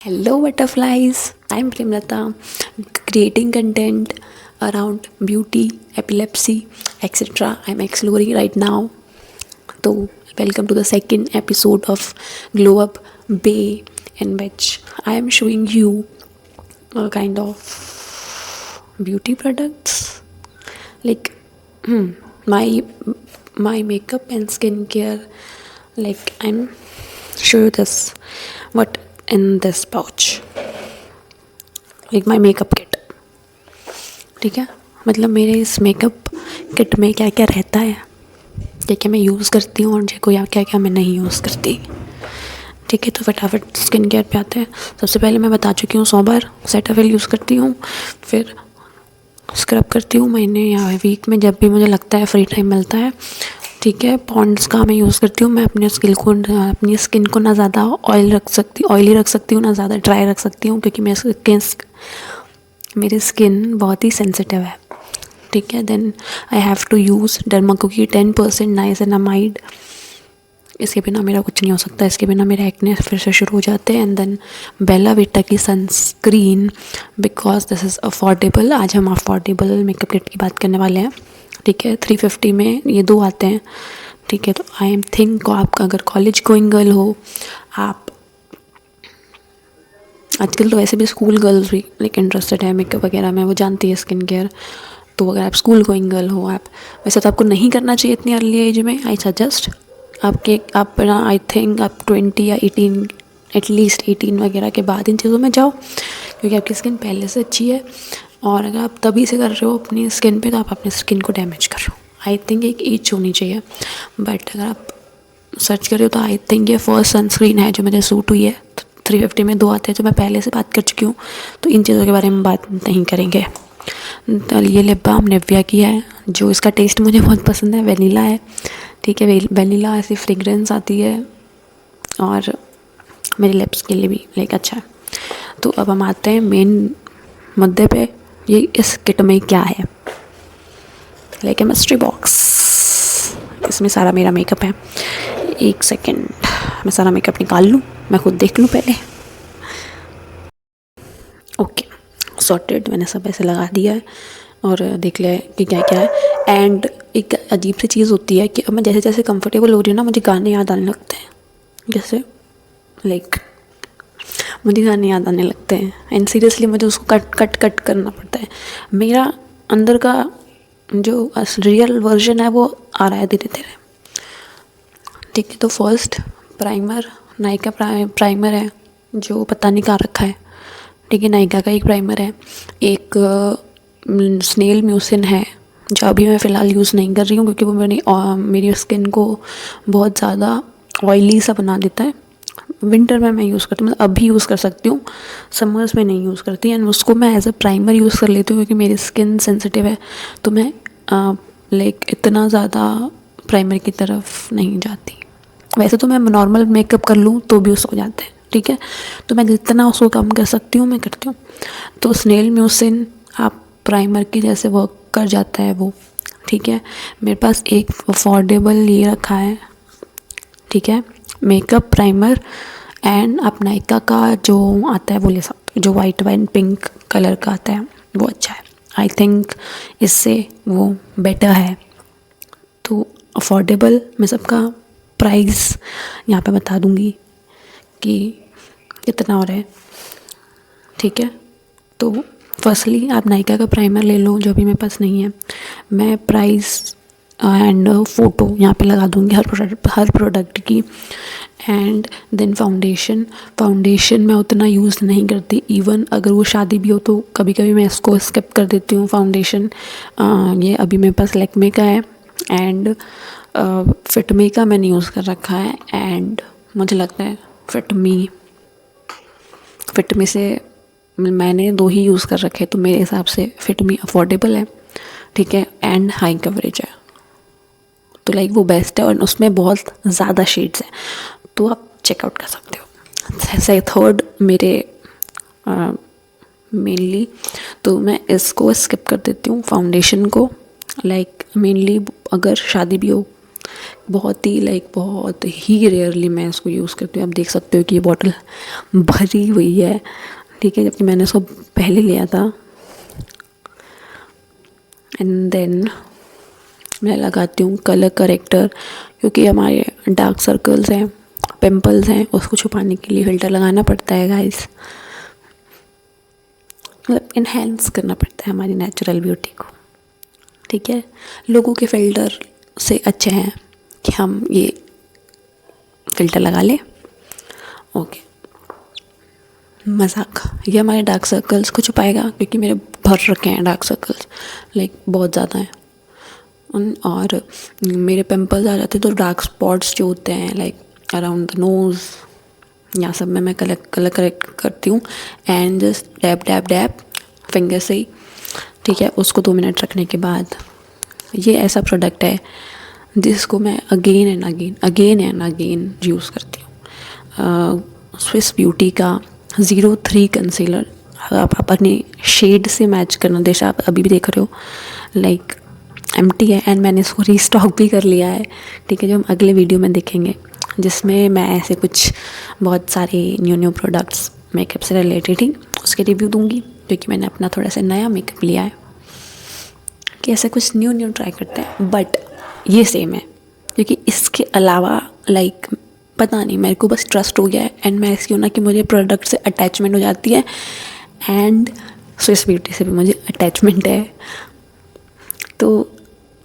Hello, butterflies. I'm Premlata, creating content around beauty, epilepsy, etc. I'm exploring right now. So, welcome to the second episode of Glow Up Bay, in which I am showing you a kind of beauty products like my my makeup and skincare. Like I'm show you this what in this pouch, like my makeup kit. ठीक है, मतलब मेरे इस makeup kit में क्या क्या रहता है, क्या क्या मैं यूज़ करती हूँ और क्या क्या क्या मैं नहीं यूज़ करती. ठीक है, तो फटाफट स्किन केयर पे आते हैं. सबसे पहले मैं बता चुकी हूँ 100 बार, सेटाफिल यूज़ करती हूँ. फिर स्क्रब करती हूँ महीने या वीक में जब भी मुझे लगता है फ्री टाइम मिलता है. ठीक है, पॉन्ड्स का मैं यूज़ करती हूँ. मैं अपनी स्किन को ना ज़्यादा ऑयली रख सकती हूँ, ना ज़्यादा ड्राई रख सकती हूँ, क्योंकि मेरी स्किन बहुत ही सेंसिटिव है. ठीक है, then I have to use Derma Co की 10% नाइसिनामाइड. इसके बिना मेरा कुछ नहीं हो सकता. इसके बिना मेरे एक्ने फिर से शुरू हो जाते हैं. एंड देन बेला विटा की sunscreen, because this is affordable. आज हम अफोर्डेबल मेकअप किट की बात करने वाले हैं. ठीक है, 350 में ये 2 आते हैं. ठीक है, तो आई एम थिंक आप अगर कॉलेज गोइंग गर्ल हो, आप आजकल तो वैसे भी स्कूल गर्ल्स भी लाइक इंटरेस्टेड है मेकअप वगैरह में, वो जानती है स्किन केयर. तो अगर आप स्कूल गोइंग गर्ल हो, आप वैसे तो आपको नहीं करना चाहिए इतनी अर्ली एज में. आई सजेस्ट आप ना आई थिंक आप 20 या 18, एटलीस्ट 18 वगैरह के बाद इन चीज़ों में जाओ, क्योंकि आपकी स्किन पहले से अच्छी है. और अगर आप तभी से कर रहे हो अपनी स्किन पे, तो आप अपनी स्किन को डैमेज कर रहे हो. आई थिंक एक एज होनी चाहिए. बट अगर आप सर्च कर रहे हो तो आई थिंक ये फर्स्ट सनस्क्रीन है जो मुझे सूट हुई है. तो 350 में 2 आते हैं, जो मैं पहले से बात कर चुकी हूँ, तो इन चीज़ों के बारे में बात नहीं करेंगे. तो ये लिप बाम निविया की है, जो इसका टेस्ट मुझे बहुत पसंद है. वेनिला है. ठीक है, वेनिला ऐसी फ्रेगरेंस आती है और मेरे लिप्स के लिए भी लाइक अच्छा है. तो अब हम आते हैं मेन मुद्दे पे. ये इस किट में क्या है, लाइक केमिस्ट्री बॉक्स. इसमें सारा मेरा मेकअप है. एक सेकेंड, मैं सारा मेकअप निकाल लूँ, मैं खुद देख लूँ पहले. Okay, sorted. मैंने सब ऐसे लगा दिया है और देख लिया है कि क्या क्या है. एंड एक अजीब सी चीज़ होती है कि अब मैं जैसे जैसे कंफर्टेबल हो रही हूँ ना, मुझे गाने याद आने लगते हैं. जैसे लाइक मुझे गाने याद आने लगते हैं. एंड सीरियसली मुझे उसको कट करना पड़ता है. मेरा अंदर का जो रियल वर्जन है वो आ रहा है धीरे धीरे. ठीक है, तो फर्स्ट प्राइमर नायका प्राइमर है, जो पता नहीं कहाँ रखा है. ठीक है, नायका का एक प्राइमर है. एक स्नेल म्यूसिन है, जो अभी मैं फ़िलहाल यूज़ नहीं कर रही हूँ, क्योंकि वो मेरी स्किन को बहुत ज़्यादा ऑयली सा बना देता है. विंटर में मैं यूज़ करती हूँ, मतलब अभी यूज़ कर सकती हूँ, समर्स में नहीं यूज़ करती. एंड उसको मैं एज अ प्राइमर यूज़ कर लेती हूँ, क्योंकि मेरी स्किन सेंसिटिव है. तो मैं लाइक इतना ज़्यादा प्राइमर की तरफ नहीं जाती. वैसे तो मैं नॉर्मल मेकअप कर लूँ तो भी उसको हो जाते हैं. ठीक है, तो मैं जितना उसको कम कर सकती हूँ मैं करती हूँ. तो स्नेल म्यूसिन आप प्राइमर की जैसे वर्क कर जाता है वो. ठीक है, मेरे पास एक अफोर्डेबल ये रखा है. ठीक है, मेकअप प्राइमर. एंड आप नायका का जो आता है वो ले सकते हो, जो वाइट वाइन पिंक कलर का आता है, वो अच्छा है. आई थिंक इससे वो बेटर है. तो अफोर्डेबल मैं सबका प्राइस यहाँ पे बता दूँगी कि कितना हो रहा है. ठीक है, तो फर्स्टली आप नायका का प्राइमर ले लो, जो भी मेरे पास नहीं है. मैं प्राइस एंड फ़ोटो यहाँ पे लगा दूँगी हर प्रोडक्ट की. एंड देन फाउंडेशन मैं उतना यूज़ नहीं करती. इवन अगर वो शादी भी हो तो कभी कभी मैं इसको स्किप कर देती हूँ फाउंडेशन. ये अभी मेरे पास लैक्मे का है. एंड फिटमी का मैंने यूज़ कर रखा है. एंड मुझे लगता है फिटमी से मैंने 2 ही यूज़ कर रखे, तो मेरे हिसाब से फिटमी अफोर्डेबल है. ठीक है, एंड हाई कवरेज है, तो लाइक वो बेस्ट है. और उसमें बहुत ज़्यादा शेड्स हैं, तो आप चेकआउट कर सकते हो. ऐसे थर्ड मेरे मेनली तो मैं इसको स्किप कर देती हूँ फाउंडेशन को. लाइक मेनली अगर शादी भी हो बहुत ही बहुत ही रेयरली मैं इसको यूज़ करती हूँ। आप देख सकते हो कि ये बॉटल भरी हुई है, ठीक है, जबकि मैंने इसको पहले लिया था। एंड देन मैं लगाती हूँ कलर करेक्टर, क्योंकि हमारे डार्क सर्कल्स हैं, पिंपल्स हैं, उसको छुपाने के लिए फ़िल्टर लगाना पड़ता है गाइस। मतलब इन्हेंस करना पड़ता है हमारी नेचुरल ब्यूटी को, ठीक है। लोगों के फ़िल्टर से अच्छे हैं कि हम ये फ़िल्टर लगा लें। ओके, मजाक। ये हमारे डार्क सर्कल्स को छुपाएगा, क्योंकि मेरे भर रखे हैं डार्क सर्कल्स, बहुत ज़्यादा हैं। और मेरे पिंपल्स आ जाते हैं, तो डार्क स्पॉट्स जो होते हैं अराउंड द नोज़, यहाँ सब में मैं कलर करेक्ट करती हूँ। And just dab dab dab finger से ही, ठीक है। उसको 2 मिनट रखने के बाद, ये ऐसा प्रोडक्ट है जिसको मैं अगेन एंड अगेन यूज़ करती हूँ। स्विस ब्यूटी का 03 कंसीलर। आप अपने शेड से मैच करना, जैसे आप अभी भी देख रहे हो एम्प्टी है, एंड मैंने इसको रीस्टॉक भी कर लिया है, ठीक है, जो हम अगले वीडियो में देखेंगे, जिसमें मैं ऐसे कुछ बहुत सारे न्यू प्रोडक्ट्स मेकअप से रिलेटेड ही उसके रिव्यू दूंगी, क्योंकि मैंने अपना थोड़ा सा नया मेकअप लिया है कि ऐसे कुछ न्यू ट्राई करते हैं। बट ये सेम है, क्योंकि इसके अलावा पता नहीं, मेरे को बस ट्रस्ट हो गया है, एंड मैं ऐसी हूँ ना कि मुझे प्रोडक्ट से अटैचमेंट हो जाती है, एंड स्विस ब्यूटी से भी मुझे अटैचमेंट है। तो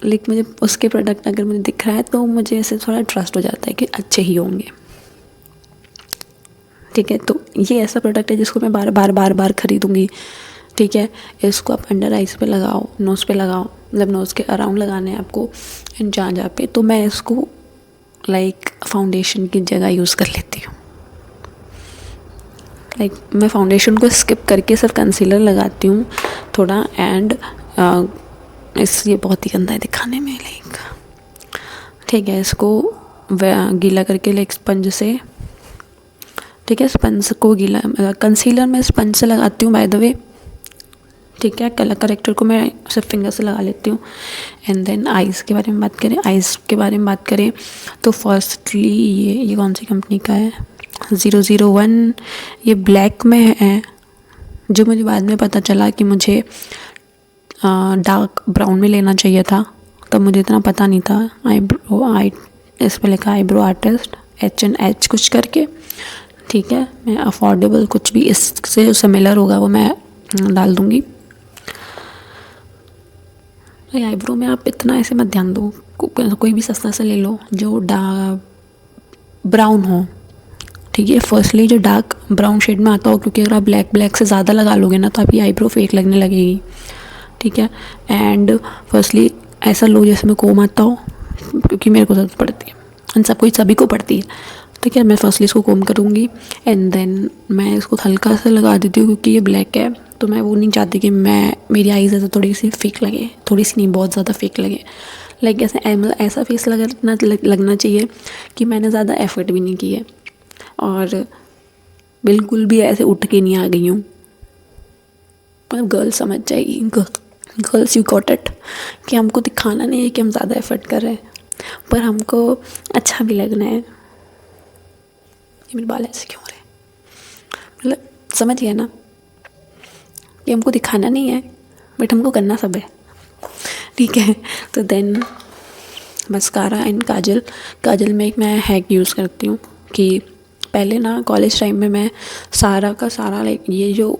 मुझे उसके प्रोडक्ट अगर मुझे दिख रहा है तो मुझे ऐसे थोड़ा ट्रस्ट हो जाता है कि अच्छे ही होंगे, ठीक है। तो ये ऐसा प्रोडक्ट है जिसको मैं बार बार खरीदूँगी, ठीक है। इसको आप अंडर आइज पे लगाओ, नोज़ पे लगाओ, नोज़ के अराउंड लगाने हैं आपको, एंड जहाँ पे, तो मैं इसको फाउंडेशन की जगह यूज़ कर लेती हूँ। मैं फाउंडेशन को स्किप करके सिर्फ कंसीलर लगाती हूँ थोड़ा, एंड इसलिए बहुत ही गंदा है दिखाने में, ठीक है। इसको गीला करके स्पंज से, ठीक है, स्पंज को गीला, कंसीलर में स्पंज से लगाती हूँ बाय द वे, ठीक है। कलर करेक्टर को मैं सिर्फ फिंगर से लगा लेती हूँ। एंड देन आइज़ के बारे में बात करें तो फर्स्टली ये कौन सी कंपनी का है, 001, ये ब्लैक में है, जो मुझे बाद में पता चला कि मुझे डार्क ब्राउन में लेना चाहिए था, तब मुझे इतना पता नहीं था। इस पर लिखा आईब्रो आर्टिस्ट H&H कुछ करके, ठीक है। मैं अफोर्डेबल कुछ भी इससे सिमिलर होगा वो मैं डाल दूँगी। आईब्रो में आप इतना ऐसे मत ध्यान दो, कोई भी सस्ता सा ले लो जो डार्क ब्राउन हो, ठीक है। फर्स्टली जो डार्क ब्राउन शेड में आता हो, क्योंकि अगर आप ब्लैक से ज़्यादा लगा लोगे ना तो आपकी आईब्रो फेक लगने लगेगी, ठीक है। एंड फर्स्टली ऐसा लो जैसे में कोम आता हो, क्योंकि मेरे को ज़रूरत पड़ती है, इन सभी को पड़ती है, ठीक है। मैं फर्स्टली इसको कोम करूँगी, एंड देन मैं इसको हल्का सा लगा देती हूँ, क्योंकि ये ब्लैक है तो मैं वो नहीं चाहती कि मेरी आईज़ ऐसे थोड़ी सी फेक लगे, थोड़ी सी नहीं, बहुत ज़्यादा फेक लगे, ऐसा फेस लगना चाहिए कि मैंने ज़्यादा एफर्ट भी नहीं की है, और बिल्कुल भी ऐसे उठ के नहीं आ गई हूँ। मतलब गर्ल्स समझ जाएगी, गर्ल्स यू गॉट इट, कि हमको दिखाना नहीं है कि हम ज़्यादा एफर्ट कर रहे हैं, पर हमको अच्छा भी लगना है। ये मेरे बाल ऐसे क्यों हो रहे हैं, मतलब समझ गया ना कि हमको दिखाना नहीं है, बट हमको करना सब है, ठीक है। तो देन मस्कारा एंड काजल में एक मैं हैक यूज़ करती हूँ कि पहले ना कॉलेज टाइम में मैं सारा का सारा ये जो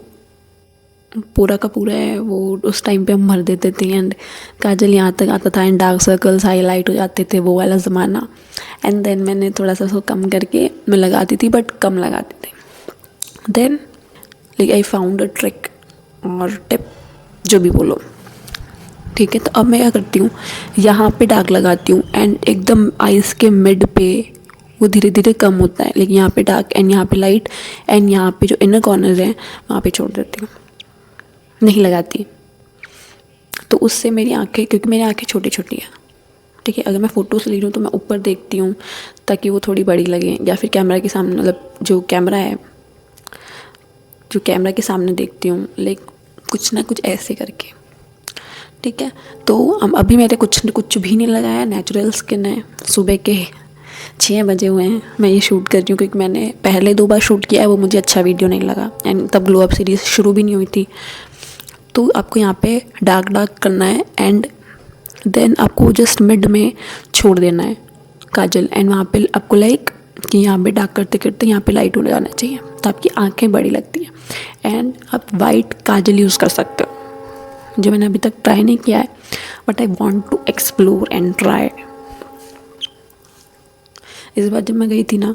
पूरा का पूरा है वो उस टाइम पे हम भर देते थे, एंड काजल यहाँ तक आता था, एंड डार्क सर्कल्स हाईलाइट हो जाते थे, वो वाला ज़माना। एंड देन मैंने थोड़ा सा उसको कम करके मैं लगाती थी, बट कम लगाती थी। Then I found a trick और टिप, जो भी बोलो, ठीक है। तो अब मैं क्या करती हूँ, यहाँ पे डार्क लगाती हूँ, एंड एकदम आइज़ के मिड पे वो धीरे धीरे कम होता है, लेकिन यहाँ पे डार्क एंड यहाँ पे लाइट, एंड यहाँ पे जो इनर कॉर्नर हैं वहाँ पे छोड़ देती हूँ, नहीं लगाती। तो उससे मेरी आंखें, क्योंकि मेरी आंखें छोटी छोटी हैं, ठीक है, अगर मैं फ़ोटोज़ ले रही हूँ तो मैं ऊपर देखती हूँ ताकि वो थोड़ी बड़ी लगे, या फिर कैमरा के सामने, मतलब जो कैमरा के सामने देखती हूँ, कुछ ना कुछ ऐसे करके, ठीक है। तो अभी मेरे कुछ भी नहीं लगाया, नेचुरल स्किन है। सुबह के 6 बजे हुए हैं, मैं ये शूट कर रही हूँ क्योंकि मैंने पहले 2 बार शूट किया है, वो मुझे अच्छा वीडियो नहीं लगा एंड तब ग्लो अप सीरीज़ शुरू भी नहीं हुई थी। तो आपको यहाँ पे डार्क करना है एंड देन आपको जस्ट मिड में छोड़ देना है काजल, एंड वहाँ पे आपको लाइक कि यहाँ पे डार्क करते करते यहाँ पे लाइट हो जाना चाहिए, तो आपकी आंखें बड़ी लगती हैं। एंड आप वाइट काजल यूज़ कर सकते हो, जो मैंने अभी तक ट्राई नहीं किया है, but I want to explore and try. इस बार जब मैं गई थी ना,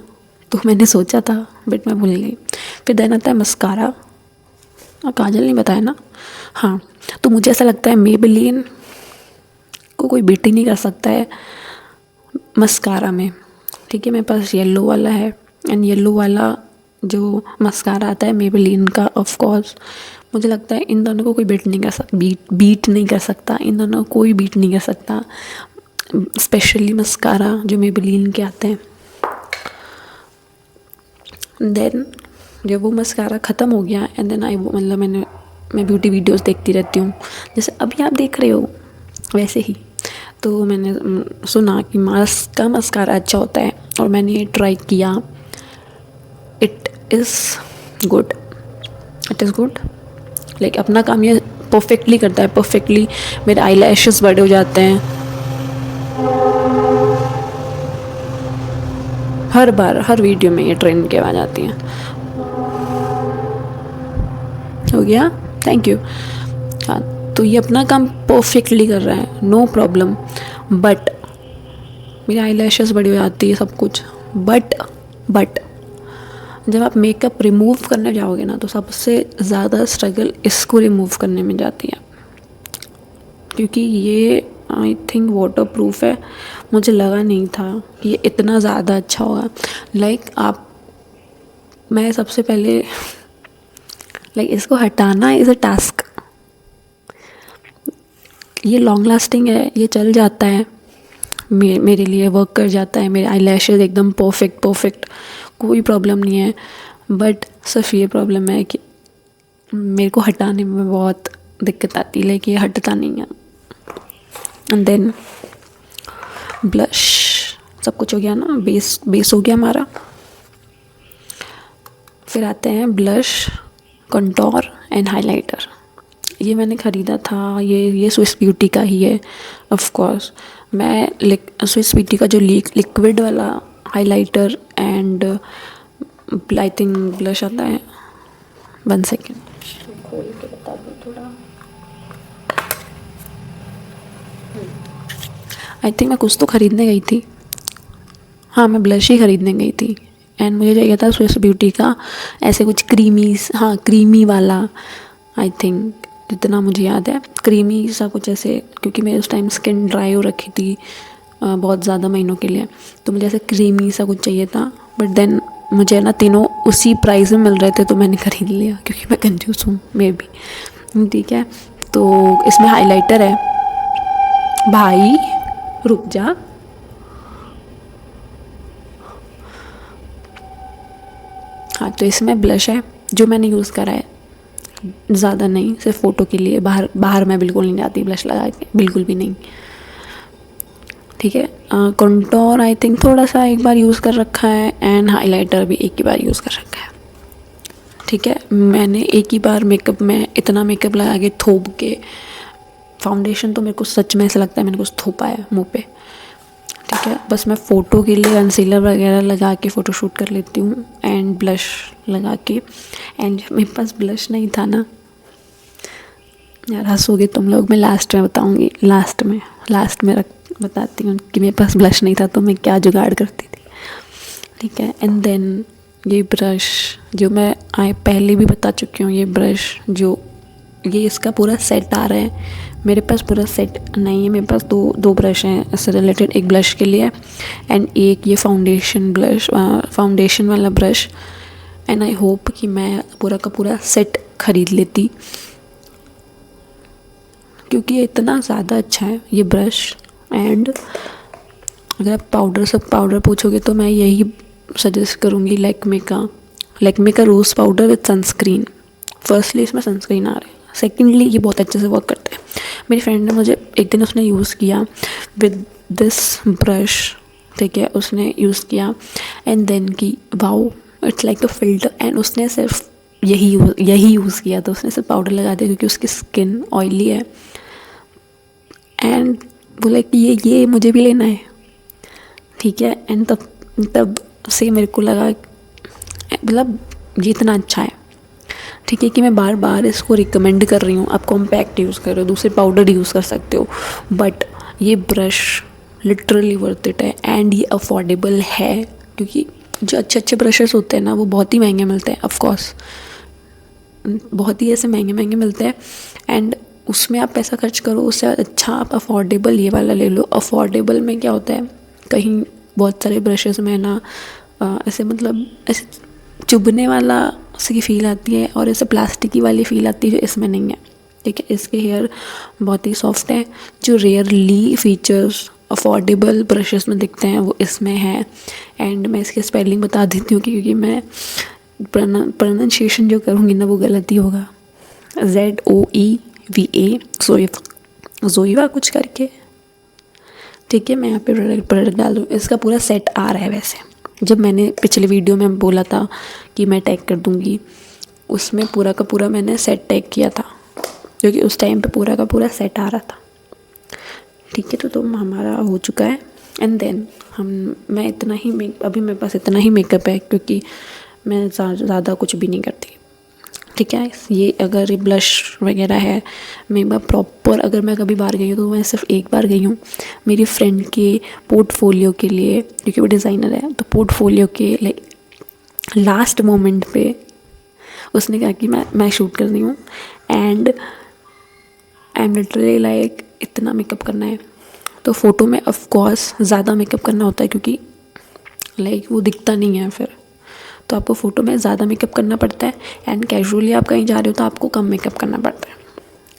तो मैंने सोचा था बट मैं भूल गई। फिर देन आता है मस्कारा, काजल नहीं बताया ना, हाँ। तो मुझे ऐसा लगता है मेबेलिन को कोई बीट ही नहीं कर सकता है मस्कारा में, ठीक है। मेरे पास येलो वाला है एंड येलो वाला जो मस्कारा आता है मेबेलिन का, ऑफ कोर्स मुझे लगता है इन दोनों को कोई बीट नहीं कर सकता, बीट नहीं कर सकता, इन दोनों को कोई बीट नहीं कर सकता, स्पेशली मस्कारा जो मेबेलिन के आते हैं। देन जब वो मस्कारा ख़त्म हो गया एंड देन मतलब मैं ब्यूटी वीडियोस देखती रहती हूँ, जैसे अभी आप देख रहे हो वैसे ही। तो मैंने सुना कि मार्स का मस्कारा अच्छा होता है और मैंने ये ट्राई किया। इट इज़ गुड, लाइक अपना काम ये परफेक्टली करता है, परफेक्टली। मेरे आई लैशेस बड़े हो जाते हैं हर बार, हर वीडियो में ये ट्रेंड की आवाज़ आती है। हो गया, थैंक यू। हाँ, तो ये अपना काम परफेक्टली कर रहा है, नो प्रॉब्लम। बट मेरी आई लैशेस बड़ी हो जाती है, सब कुछ। बट जब आप मेकअप रिमूव करने जाओगे ना, तो सबसे ज़्यादा स्ट्रगल इसको रिमूव करने में जाती है, क्योंकि ये आई थिंक वाटर प्रूफ है। मुझे लगा नहीं था कि ये इतना ज़्यादा अच्छा होगा। लाइक मैं सबसे पहले इसको हटाना इज़ अ टास्क। ये लॉन्ग लास्टिंग है, ये चल जाता है, मेरे लिए वर्क कर जाता है। मेरे आई लैशेज़ एकदम परफेक्ट, कोई प्रॉब्लम नहीं है। बट सिर्फ ये प्रॉब्लम है कि मेरे को हटाने में बहुत दिक्कत आती है, लेकिन ये हटता नहीं है। एंड देन ब्लश, सब कुछ हो गया ना, बेस हो गया हमारा। फिर आते हैं ब्लश, कंटोर एंड हाइलाइटर। ये मैंने ख़रीदा था, ये स्विस ब्यूटी का ही है ऑफ कोर्स। मैं स्विस ब्यूटी का जो लिक्विड वाला highlighter and I think blush आता है, 1 सेकेंड खोल के बता दूँ थोड़ा। आई थिंक मैं कुछ तो ख़रीदने गई थी, हाँ मैं ब्लश ही ख़रीदने गई थी एंड मुझे चाहिए था स्विस ब्यूटी का ऐसे कुछ क्रीमी वाला, आई थिंक जितना मुझे याद है क्रीमी सा कुछ ऐसे, क्योंकि मेरे उस टाइम स्किन ड्राई हो रखी थी बहुत ज़्यादा महीनों के लिए, तो मुझे ऐसे क्रीमी सा कुछ चाहिए था। बट देन मुझे ना तीनों उसी प्राइस में मिल रहे थे, तो मैंने ख़रीद लिया क्योंकि मैं कंजूस हूँ मे बी, ठीक है। तो इसमें हाइलाइटर है, भाई रुक जा, हाँ। तो इसमें ब्लश है जो मैंने यूज़ करा है, ज़्यादा नहीं, सिर्फ फ़ोटो के लिए। बाहर मैं बिल्कुल नहीं जाती ब्लश लगा के, बिल्कुल भी नहीं, ठीक है। कंटोर आई थिंक थोड़ा सा एक बार यूज़ कर रखा है एंड हाइलाइटर भी एक ही बार यूज़ कर रखा है, ठीक है। मैंने एक ही बार मेकअप में इतना मेकअप लगा के थोप के, फाउंडेशन तो मेरे को सच में ऐसा लगता है मैंने कुछ थोपा है मुँह पे, ठीक है। बस मैं फ़ोटो के लिए कंसीलर वगैरह लगा के फ़ोटो शूट कर लेती हूँ एंड ब्लश लगा के। एंड मेरे पास ब्लश नहीं था ना यार, हंसोगे तुम लोग, मैं लास्ट में बताऊँगी, लास्ट में बताती हूँ कि मेरे पास ब्लश नहीं था तो मैं क्या जुगाड़ करती थी, ठीक है। एंड देन ये ब्रश जो मैं पहले भी बता चुकी हूँ, ये ब्रश जो ये इसका पूरा सेट आ रहा है, मेरे पास पूरा सेट नहीं है। मेरे पास दो ब्रश हैं इससे रिलेटेड, एक ब्लश के लिए एंड एक ये फाउंडेशन वाला ब्रश। एंड आई होप कि मैं पूरा का पूरा सेट ख़रीद लेती, क्योंकि ये इतना ज़्यादा अच्छा है ये ब्रश। एंड अगर आप पाउडर पूछोगे तो मैं यही सजेस्ट करूँगी, लैक्मे का रोज़ पाउडर विद सनस्क्रीन। फर्स्टली इसमें सनस्क्रीन आ रहा है, सेकेंडली ये बहुत अच्छे से वर्क करता है। मेरी फ्रेंड ने मुझे एक दिन उसने यूज़ किया विद दिस ब्रश, ठीक है, उसने यूज़ किया एंड देन की wow it's like a filter, and उसने सिर्फ यही यूज़ किया था, उसने सिर्फ पाउडर लगा दिया क्योंकि उसकी स्किन ऑयली है एंड बोला कि ये मुझे भी लेना है, ठीक है। एंड तब से मेरे को लगा मतलब ये इतना अच्छा है, ठीक है, कि मैं बार बार इसको रिकमेंड कर रही हूँ। आप कॉम्पैक्ट यूज़ करो, दूसरे पाउडर यूज़ कर सकते हो, बट ये ब्रश लिटरली वर्थ इट है एंड ये अफोर्डेबल है, क्योंकि जो अच्छे अच्छे ब्रशेस होते हैं ना वो बहुत ही महंगे मिलते हैं, ऑफ कोर्स बहुत ही ऐसे महंगे मिलते हैं एंड उसमें आप पैसा खर्च करो, उससे अच्छा आप अफोर्डेबल ये वाला ले लो। अफोर्डेबल में क्या होता है, कहीं बहुत सारे ब्रशेस में ना ऐसे मतलब ऐसे चुभने वाला सी फील आती है और ऐसे प्लास्टिक की वाली फील आती है जो इसमें नहीं है, ठीक है। इसके हेयर बहुत ही सॉफ्ट हैं, जो रेयरली फीचर्स अफोर्डेबल ब्रशेस में दिखते हैं वो इसमें है। एंड मैं इसकी स्पेलिंग बता देती हूँ क्योंकि मैं प्रोनाउंसिएशन जो करूँगी ना वो गलत ही होगा। ZOEVA ज़ोइवा कुछ करके, ठीक है। मैं यहाँ पे प्रोडक्ट डाल दूँ, इसका पूरा सेट आ रहा है। वैसे जब मैंने पिछले वीडियो में बोला था कि मैं टैग कर दूँगी, उसमें पूरा का पूरा मैंने सेट टैग किया था क्योंकि उस टाइम पे पूरा का पूरा सेट आ रहा था, ठीक है। तो हमारा हो चुका है एंड देन मैं इतना ही अभी मेरे पास इतना ही मेकअप है क्योंकि मैं ज़्यादा कुछ भी नहीं करती, ठीक है। ये अगर ये ब्लश वगैरह है, मैं प्रॉपर अगर मैं कभी बाहर गई हूँ तो मैं सिर्फ एक बार गई हूँ मेरी फ्रेंड के पोर्टफोलियो के लिए, क्योंकि वो डिज़ाइनर है, तो पोर्टफोलियो के लाइक लास्ट मोमेंट पे उसने कहा कि मैं शूट कर रही हूँ and I am literally like इतना मेकअप करना है। तो फ़ोटो में ऑफ कोर्स ज़्यादा मेकअप करना होता है क्योंकि लाइक वो दिखता नहीं है फिर, तो आपको फ़ोटो में ज़्यादा मेकअप करना पड़ता है एंड कैजुअली आप कहीं जा रहे हो तो आपको कम मेकअप करना पड़ता है,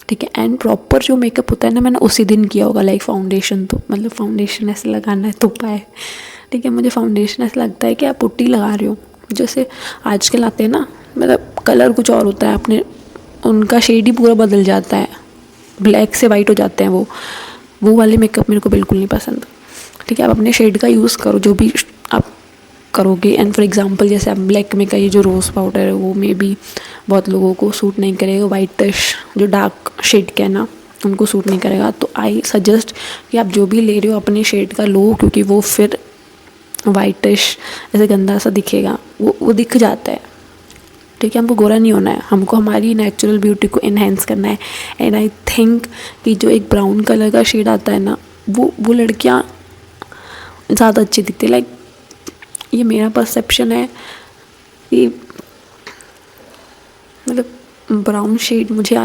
ठीक है। एंड प्रॉपर जो मेकअप होता है ना मैंने उसी दिन किया होगा, लाइक फाउंडेशन, तो मतलब फाउंडेशन ऐसे लगाना है तो पाए, ठीक है। मुझे फाउंडेशन ऐसा लगता है कि आप पुट्टी लगा रहे हो, जैसे आजकल आते हैं ना, मतलब कलर कुछ और होता है, अपने उनका शेड ही पूरा बदल जाता है, ब्लैक से वाइट हो जाते हैं वो वाले मेकअप मेरे को बिल्कुल नहीं पसंद, ठीक है। आप अपने शेड का यूज़ करो जो भी आप करोगे। एंड फॉर एग्जांपल जैसे आप ब्लैक में का ये जो रोज़ पाउडर है वो मे बी बहुत लोगों को सूट नहीं करेगा, वाइटिश जो डार्क शेड का है ना उनको सूट नहीं करेगा, तो आई सजेस्ट कि आप जो भी ले रहे हो अपने शेड का लो, क्योंकि वो फिर वाइटिश ऐसे गंदा सा दिखेगा, वो दिख जाता है, ठीक है। हमको गोरा नहीं होना है, हमको हमारी नेचुरल ब्यूटी को इन्हेंस करना है। एंड आई थिंक कि जो एक ब्राउन कलर का शेड आता है ना वो लड़कियां ज़्यादा अच्छी दिखती है, लाइक ये मेरा परसेप्शन है कि मतलब ब्राउन शेड मुझे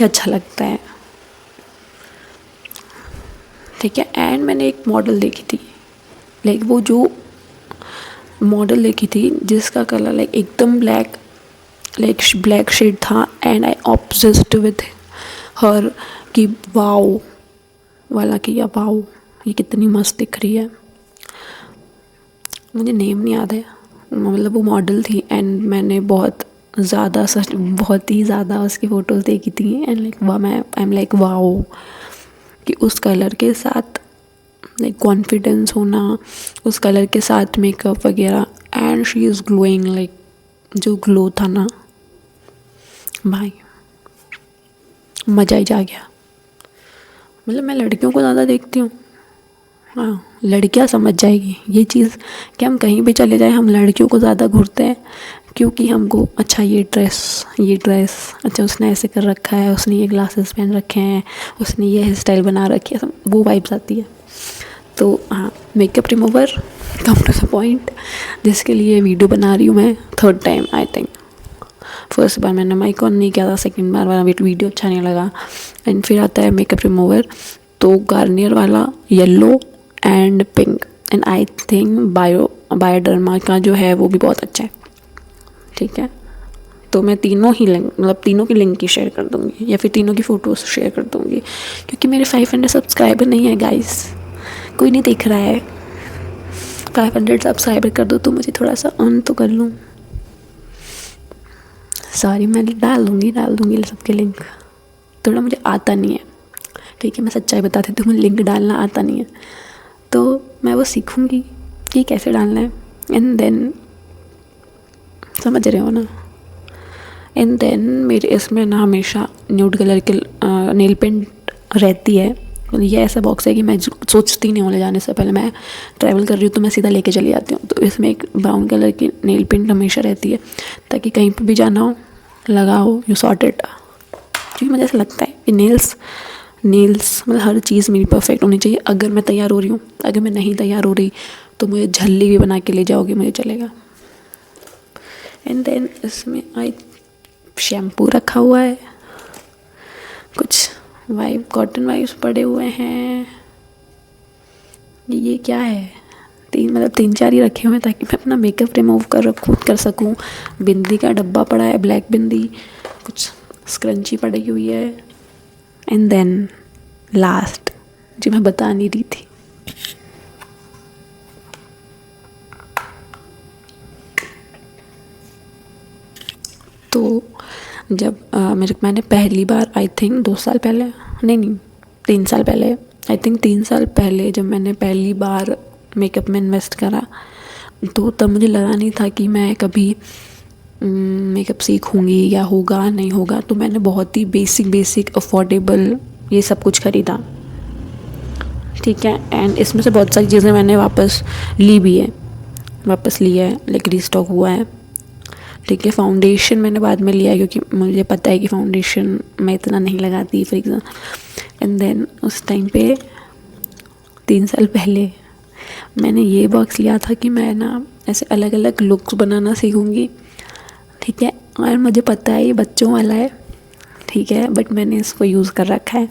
अच्छा लगता है, ठीक है। एंड मैंने एक मॉडल देखी थी, लाइक वो जो मॉडल देखी थी जिसका कलर लाइक एकदम ब्लैक शेड था and I obsessed with her कि वाओ वाला कि या वाओ ये कितनी मस्त दिख रही है। मुझे नेम नहीं याद है, मतलब वो मॉडल थी एंड मैंने बहुत ही ज़्यादा उसकी फ़ोटोज़ देखी थी and like I am like wow कि उस कलर के साथ लाइक कॉन्फिडेंस होना, उस कलर के साथ मेकअप वगैरह, and she is glowing, like जो ग्लो था ना भाई मज़ा ही जा गया। मतलब मैं लड़कियों को ज़्यादा देखती हूँ, हाँ लड़कियाँ समझ जाएगी ये चीज़ कि हम कहीं भी चले जाएं हम लड़कियों को ज़्यादा घूरते हैं क्योंकि हमको अच्छा ये ड्रेस अच्छा उसने ऐसे कर रखा है, उसने ये ग्लासेस पहन रखे हैं, उसने ये हेयर स्टाइल बना रखी है, वो वाइब्स आती है। तो हाँ makeup remover come to the point, जिसके लिए वीडियो बना रही हूँ मैं third time I think. First बार मैंने माइक ऑन नहीं किया था, सेकंड बार वाला वीडियो अच्छा नहीं लगा। एंड फिर आता है मेकअप रिमूवर, तो गार्नियर वाला yellow and pink, and I think Bioderma का जो है वो भी बहुत अच्छा है, ठीक है। तो मैं तीनों की लिंक ही शेयर कर दूँगी या फिर तीनों की फ़ोटोज़ शेयर कर दूँगी क्योंकि मेरे 500 सब्सक्राइबर नहीं है गाइस, कोई नहीं देख रहा है। 500 सब्सक्राइबर कर दो तो मुझे थोड़ा सा ऑन तो कर लूँ। सॉरी मैं डाल दूँगी सबके लिंक, थोड़ा मुझे आता नहीं है ठीक है, मैं सच्चाई बता देती हूँ, लिंक डालना आता नहीं है, तो मैं वो सीखूँगी कि कैसे डालना है। एंड देन समझ रहे हो ना। एंड देन मेरे इसमें ना हमेशा न्यूड कलर के नेल पेंट रहती है। ये ऐसा बॉक्स है कि मैं सोचती नहीं हूँ ले जाने से पहले, मैं ट्रैवल कर रही हूँ तो मैं सीधा लेके चली जाती हूँ। तो इसमें एक ब्राउन कलर की नेल पेंट हमेशा रहती है, ताकि कहीं पर भी जाना हो लगाओ, यू सॉर्ट इट। क्योंकि मुझे ऐसा लगता है कि नेल्स मतलब हर चीज़ मेरी परफेक्ट होनी चाहिए। अगर मैं तैयार हो रही हूँ, अगर मैं नहीं तैयार हो रही तो मुझे झल्ली भी बना के ले जाओगे, मुझे चलेगा। एंड देन इसमें आई शैम्पू रखा हुआ है, कुछ वाइप कॉटन वाइप्स पड़े हुए हैं। ये क्या है, तीन चार ही रखे हुए हैं ताकि मैं अपना मेकअप रिमूव कर सकूं। बिंदी का डब्बा पड़ा है, ब्लैक बिंदी, कुछ स्क्रंची पड़ी हुई है। एंड देन लास्ट जो मैं बता नहीं रही थी, तो जब मैंने पहली बार आई थिंक 2 साल पहले, नहीं 3 साल पहले, आई थिंक 3 साल पहले जब मैंने पहली बार मेकअप में इन्वेस्ट करा, तो तब मुझे लगा नहीं था कि मैं कभी मेकअप सीखूँगी या होगा नहीं होगा। तो मैंने बहुत ही बेसिक अफोर्डेबल ये सब कुछ ख़रीदा, ठीक है। एंड इसमें से बहुत सारी चीज़ें मैंने वापस ली है, लाइक रीस्टॉक हुआ है, ठीक है। फाउंडेशन मैंने बाद में लिया क्योंकि मुझे पता है कि फाउंडेशन मैं इतना नहीं लगाती फॉर एग्जाम्पल। एंड देन उस टाइम पे 3 साल पहले मैंने ये बॉक्स लिया था कि मैं ना ऐसे अलग अलग लुक्स बनाना सीखूँगी, ठीक है। और मुझे पता है ये बच्चों वाला है, ठीक है, बट मैंने इसको यूज़ कर रखा है,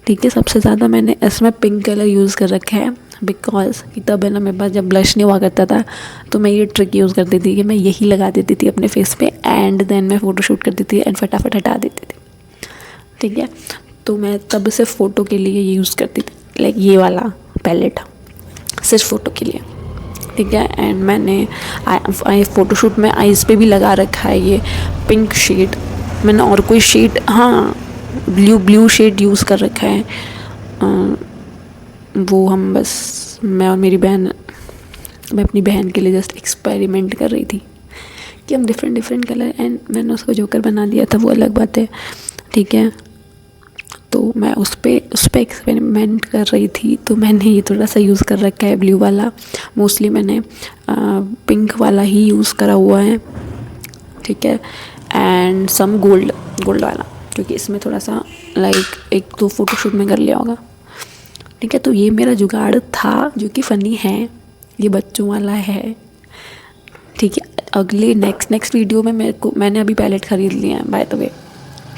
ठीक है। सबसे ज़्यादा मैंने इसमें पिंक कलर यूज़ कर रखा है, बिकॉज कि तब है ना मेरे पास जब ब्लश नहीं हुआ करता था तो मैं ये ट्रिक यूज़ करती थी कि मैं यही लगा देती थी अपने फेस पे, एंड देन मैं फ़ोटो शूट करती थी एंड फटाफट हटा देती थी, ठीक है। तो मैं तब से फ़ोटो के लिए ये यूज़ करती थी, लाइक ये वाला पैलेट सिर्फ फ़ोटो के लिए, ठीक है। एंड मैंने फ़ोटोशूट में आइज़ पे भी लगा रखा है ये पिंक शेड। मैंने और कोई शेड, हाँ ब्लू शेड यूज़ कर रखा है। वो हम बस मैं और मेरी बहन, मैं अपनी बहन के लिए जस्ट एक्सपेरिमेंट कर रही थी कि हम डिफरेंट कलर, एंड मैंने उसको जोकर बना दिया था, वो अलग बात है, ठीक है। तो मैं उस पर एक्सपेरिमेंट कर रही थी, तो मैंने ये थोड़ा सा यूज़ कर रखा है ब्लू वाला। मोस्टली मैंने पिंक वाला ही यूज़ करा हुआ है, ठीक है। एंड सम गोल्ड वाला, क्योंकि इसमें थोड़ा सा लाइक एक तो फ़ोटोशूट में कर लिया होगा, ठीक है। तो ये मेरा जुगाड़ था जो कि फ़नी है, ये बच्चों वाला है, ठीक है। अगले नेक्स्ट वीडियो में मैंने अभी पैलेट ख़रीद लिया है बाय द वे,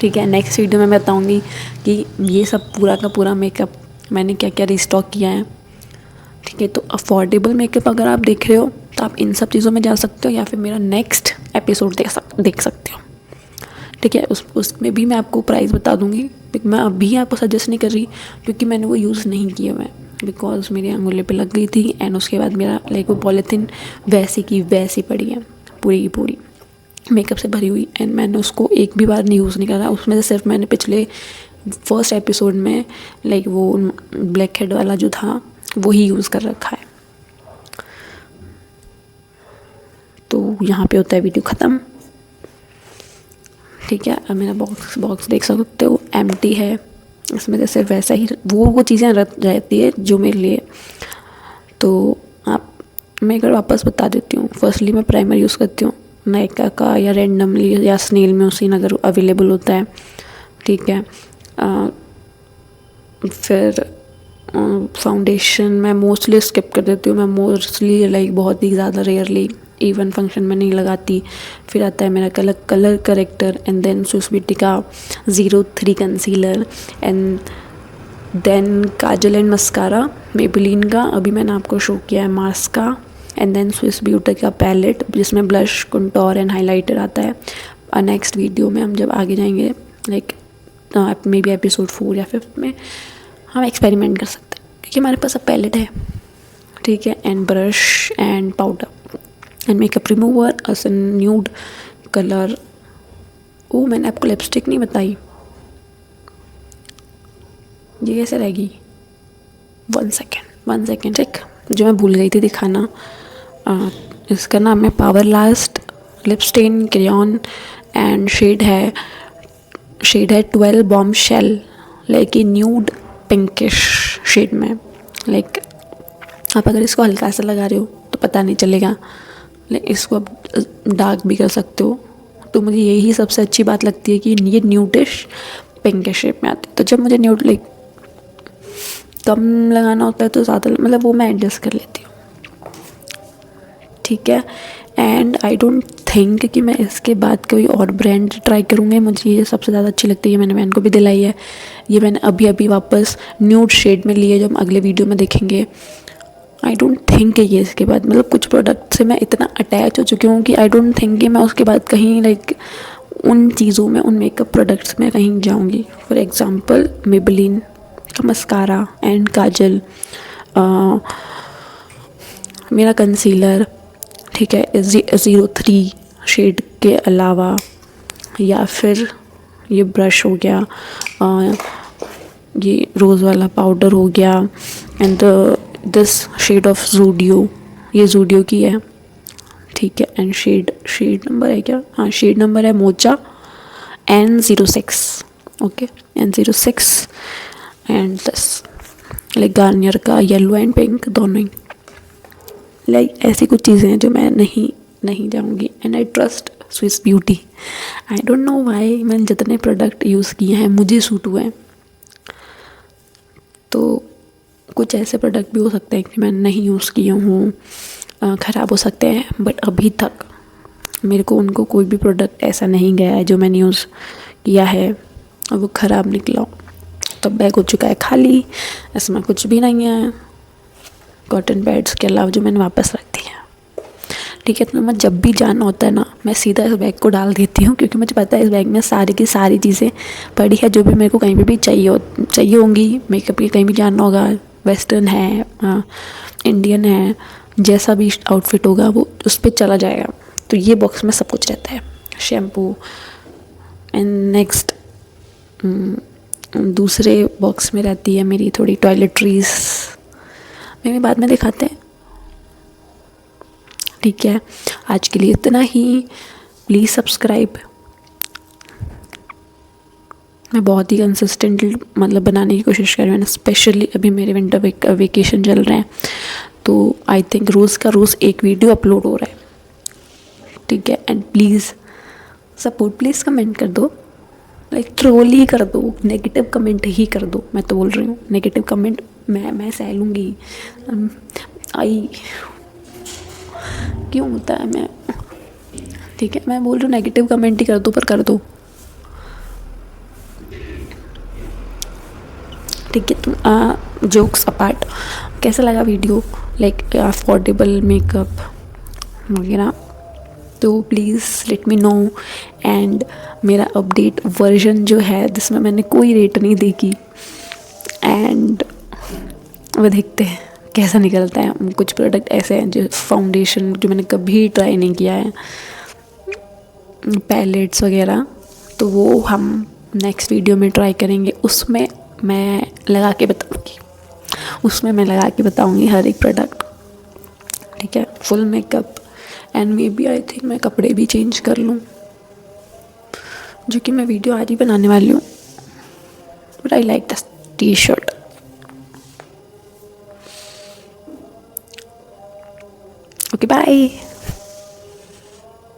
ठीक है। नेक्स्ट वीडियो में मैं बताऊँगी कि ये सब पूरा का पूरा मेकअप मैंने क्या क्या रिस्टॉक किया है, ठीक है। तो अफोर्डेबल मेकअप अगर आप देख रहे हो तो आप इन सब चीज़ों में जा सकते हो, या फिर मेरा नेक्स्ट एपिसोड देख सकते हो, ठीक है। उसमें भी मैं आपको प्राइस बता दूँगी, मैं अभी आपको सजेस्ट नहीं कर रही क्योंकि मैंने वो यूज़ नहीं किया हुआ है, बिकॉज मेरी अंगुली पे लग गई थी। एंड उसके बाद मेरा लाइक वो पॉलीथिन वैसी की वैसी पड़ी है, पूरी की पूरी मेकअप से भरी हुई, एंड मैंने उसको एक भी बार नहीं यूज़ नहीं करा। उसमें से सिर्फ मैंने पिछले फर्स्ट एपिसोड में लाइक वो ब्लैक हेड वाला जो था वही यूज़ कर रखा है। तो यहाँ पे होता है वीडियो ख़त्म, ठीक है। अब मेरा बॉक्स देख सकते हो एम्प्टी है, इसमें जैसे वैसा ही वो चीज़ें रहती है जो मेरे लिए। तो मैं एक बार वापस बता देती हूँ। फर्स्टली मैं प्राइमर यूज़ करती हूँ नायका का, या रैंडमली या स्नेल में उसी अगर अवेलेबल होता है, ठीक है। फिर फाउंडेशन मैं मोस्टली स्किप कर देती हूँ, मैं मोस्टली लाइक बहुत ही ज़्यादा रेयरली इवन फंक्शन में नहीं लगाती। फिर आता है मेरा colour corrector, and then Swiss Beauty का 03 concealer, and then kajal and mascara Maybelline का, अभी मैंने आपको शो किया है मास्क का, एंड देन स्विस ब्यूटी का पैलेट जिसमें ब्लश, कंटूर एंड हाइलाइटर आता है। नेक्स्ट वीडियो में हम जब आगे जाएंगे लाइक मे बी एपिसोड 4 या 5 में हम एक्सपेरिमेंट कर सकते हैं, क्योंकि हमारे पास अब पैलेट है, ठीक है। And brush and powder and makeup remover, us nude colour. मैंने आपको लिपस्टिक नहीं बताई, ये कैसे रहेगी, 1 सेकेंड ठीक, जो मैं भूल गई थी दिखाना। इसका नाम है power last lip stain crayon and shade है 12 bombshell, like a nude pinkish shade में। लाइक आप अगर इसको हल्का सा लगा रहे हो तो पता नहीं चलेगा, लाइक इसको आप डार्क भी कर सकते हो। तो मुझे यही सबसे अच्छी बात लगती है कि ये न्यूडिश पिंकिश शेड में आती है। तो जब मुझे न्यूड लाइक कम लगाना होता है तो ज़्यादा मतलब वो मैं एडजस्ट कर लेती हूँ, ठीक है। एंड आई डोंट थिंक कि मैं इसके बाद कोई और ब्रांड ट्राई करूँगी। मुझे ये सबसे ज़्यादा अच्छी लगती है, मैंने बहन को भी दिलाई है। ये मैंने अभी वापस न्यूड शेड में ली है, जो हम अगले वीडियो में देखेंगे। आई डोंट थिंक ये इसके बाद मतलब कुछ प्रोडक्ट से मैं इतना अटैच हो चुकी हूँ कि आई डोंट थिंक कि मैं उसके बाद कहीं लाइक उन चीज़ों में, उन मेकअप प्रोडक्ट्स में कहीं जाऊँगी। फॉर एग्ज़ाम्पल मेबेलिन का मस्कारा एंड काजल, मेरा कंसीलर, ठीक है, 03 शेड के अलावा, या फिर ये ब्रश हो गया, ये रोज़ वाला पाउडर हो गया, and this shade of Zudio, ये ज़ूडियो की है, ठीक है। एंड शेड नंबर है क्या, हाँ शेड नंबर है mocha N06, okay N06। And this like Garnier का येलो एंड पिंक दोनों ही, लाइक ऐसी कुछ चीज़ें हैं जो मैं नहीं जाऊँगी। And I trust Swiss beauty. I don't know why मैंने जितने प्रोडक्ट यूज़ किए हैं मुझे सूट हुए हैं। तो कुछ ऐसे प्रोडक्ट भी हो सकते हैं कि मैं नहीं यूज़ किए हूँ, ख़राब हो सकते हैं, बट अभी तक मेरे को उनको कोई भी प्रोडक्ट ऐसा नहीं गया है जो मैंने यूज़ किया है और वो ख़राब निकला हो। तो बैग हो चुका है खाली, इसमें कुछ भी नहीं है कॉटन पैड्स के अलावा, जो मैंने वापस रख दिया, ठीक है। तो मैं जब भी जाना होता है ना, मैं सीधा इस बैग को डाल देती हूँ, क्योंकि मुझे पता है इस बैग में सारी की सारी चीज़ें पड़ी है जो भी मेरे को कहीं पे भी चाहिए होंगी। मेकअप के कहीं भी जाना होगा, वेस्टर्न है, इंडियन है, जैसा भी आउटफिट होगा वो उस पर चला जाएगा। तो ये बॉक्स में सब कुछ रहता है, शैम्पू। एंड नेक्स्ट दूसरे बॉक्स में रहती है मेरी थोड़ी टॉयलेटरीज, मैं बाद में दिखाते हैं, ठीक है। आज के लिए इतना ही, प्लीज़ सब्सक्राइब। मैं बहुत ही कंसिस्टेंट मतलब बनाने की कोशिश कर रही हूँ, स्पेशली अभी मेरे विंटर वेकेशन चल रहे हैं, तो आई थिंक रोज़ का रोज़ एक वीडियो अपलोड हो रहा है, ठीक है। And please support, please comment कर दो, लाइक ट्रोल ही कर दो, नेगेटिव कमेंट ही कर दो। मैं तो बोल रही हूँ नेगेटिव कमेंट मैं सह लूँगी। आई क्यों होता है, मैं ठीक है, मैं बोल रही हूँ नेगेटिव कमेंट ही कर दो, पर कर दो, ठीक है। तुम जोक्स अपार्ट, कैसा लगा वीडियो, लाइक अफोर्डेबल मेकअप वगैरह, तो please let me know. And मेरा अपडेट वर्जन जो है जिसमें मैंने कोई रेट नहीं देखी, एंड वो देखते हैं कैसा निकलता है। कुछ प्रोडक्ट ऐसे हैं जो फाउंडेशन जो मैंने कभी ट्राई नहीं किया है, पैलेट्स वगैरह, तो वो हम नेक्स्ट वीडियो में ट्राई करेंगे। उसमें मैं लगा के बताऊँगी हर एक प्रोडक्ट, ठीक है, full makeup. And maybe I think मैं कपड़े भी चेंज कर लूँ, जो कि मैं वीडियो आज ही बनाने वाली हूँ, but I like this T shirt. Okay bye.